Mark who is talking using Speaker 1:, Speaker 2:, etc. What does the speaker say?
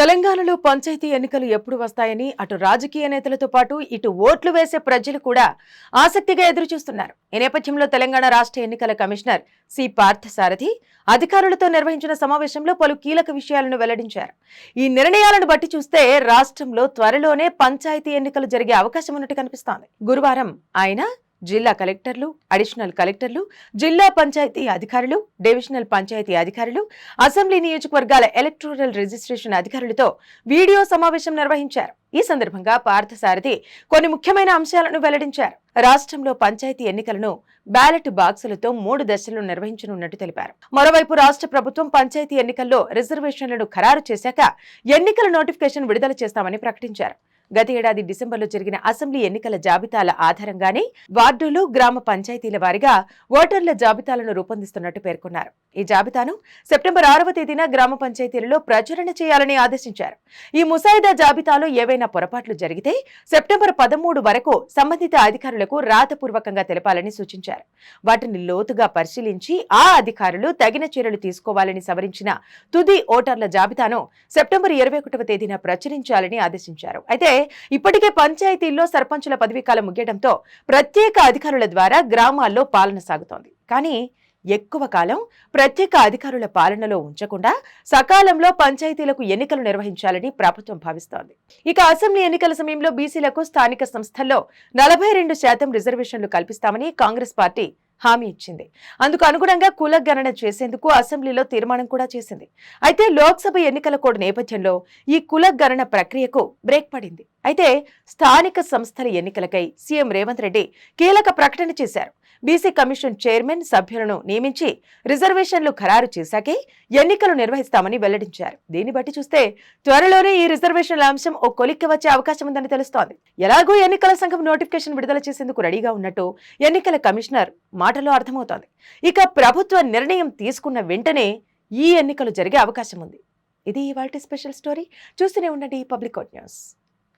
Speaker 1: తెలంగాణలో పంచాయతీ ఎన్నికలు ఎప్పుడు వస్తాయని అటు రాజకీయ నేతలతో పాటు ఇటు ఓట్లు వేసే ప్రజలు కూడా ఆసక్తిగా ఎదురుచూస్తున్నారు. ఈ నేపథ్యంలో తెలంగాణ రాష్ట్ర ఎన్నికల కమిషనర్ సి పార్థసారథి అధికారులతో నిర్వహించిన సమావేశంలో పలు కీలక విషయాలను వెల్లడించారు. ఈ నిర్ణయాలను బట్టి చూస్తే రాష్ట్రంలో త్వరలోనే పంచాయతీ ఎన్నికలు జరిగే అవకాశం ఉన్నట్టు కనిపిస్తోంది. గురువారం ఆయన జిల్లా కలెక్టర్లు, అడిషనల్ కలెక్టర్లు, జిల్లా పంచాయతీ అధికారులు, డివిజనల్ పంచాయతీ అధికారులు, అసెంబ్లీ నియోజకవర్గాల ఎలక్టోరల్ రిజిస్ట్రేషన్ అధికారులతో వీడియో సమావేశం నిర్వహించారు. ఈ సందర్భంగా పార్థసారథి కొన్ని ముఖ్యమైన అంశాలను వెల్లడించారు. రాష్ట్రంలో పంచాయతీ ఎన్నికలను బ్యాలెట్ బాక్సులతో 3 దశల్లో నిర్వహించనున్నట్టు తెలిపారు. మరోవైపు రాష్ట్ర ప్రభుత్వం పంచాయతీ ఎన్నికల్లో రిజర్వేషన్లను ఖరారు చేశాక ఎన్నికల నోటిఫికేషన్ విడుదల చేస్తామని ప్రకటించారు. గత ఏడాది డిసెంబర్లో జరిగిన అసెంబ్లీ ఎన్నికల జాబితాల ఆధారంగానే వార్డులు, గ్రామ పంచాయతీల వారీగా ఓటర్ల జాబితాలను రూపొందిస్తున్నట్టు పేర్కొన్నారు. ఈ జాబితాను సెప్టెంబర్ 6వ తేదీన గ్రామ పంచాయతీలలో ప్రచురణ చేయాలని ఆదేశించారు. ఈ ముసాయిదా జాబితాలో ఏవైనా పొరపాట్లు జరిగితే సెప్టెంబర్ 13 వరకు సంబంధిత అధికారులకు రాతపూర్వకంగా తెలపాలని సూచించారు. వాటిని లోతుగా పరిశీలించి ఆ అధికారులు తగిన చర్యలు తీసుకోవాలని సవరించిన తుది ఓటర్ల జాబితాను సెప్టెంబర్ 21వ తేదీన ప్రచురించాలని ఆదేశించారు. అయితే ఇప్పటికే పంచాయతీల్లో సర్పంచుల పదవీకాలం ముగియడంతో ప్రత్యేక అధికారుల ద్వారా గ్రామాల్లో పాలన సాగుతోంది. కానీ ఎక్కువ కాలం ప్రత్యేక అధికారుల పాలనలో ఉంచకుండా సకాలంలో పంచాయతీలకు ఎన్నికలు నిర్వహించాలని ప్రభుత్వం భావిస్తోంది. ఇక అసెంబ్లీ ఎన్నికల సమయంలో బీసీలకు స్థానిక సంస్థల్లో 42% రిజర్వేషన్లు కల్పిస్తామని కాంగ్రెస్ పార్టీ హామీ ఇచ్చింది. అందుకు అనుగుణంగా కుల గణన చేసేందుకు అసెంబ్లీలో తీర్మానం కూడా చేసింది. అయితే లోక్సభ ఎన్నికల కోడ్ నేపథ్యంలో ఈ కుల గణన ప్రక్రియకు బ్రేక్ పడింది. అయితే స్థానిక సంస్థల ఎన్నికలకై సీఎం రేవంత్ రెడ్డి కీలక ప్రకటన చేశారు. బీసీ కమిషన్ చైర్మన్, సభ్యులను నియమించి రిజర్వేషన్లు ఖరారు చేశాకే ఎన్నికలు నిర్వహిస్తామని వెల్లడించారు. దీన్ని బట్టి చూస్తే త్వరలోనే ఈ రిజర్వేషన్ల అంశం ఓ కొలిక్కి వచ్చే అవకాశం ఉందని తెలుస్తోంది. ఎలాగూ ఎన్నికల సంఘం నోటిఫికేషన్ విడుదల చేసేందుకు రెడీగా ఉన్నట్టు ఎన్నికల కమిషనర్ మాటలో అర్థమవుతోంది. ఇక ప్రభుత్వ నిర్ణయం తీసుకున్న వెంటనే ఈ ఎన్నికలు జరిగే అవకాశం ఉంది. ఇది ఇవాల్టి స్పెషల్ స్టోరీ. చూస్తూనే ఉండండి పబ్లిక్ కోట్ న్యూస్.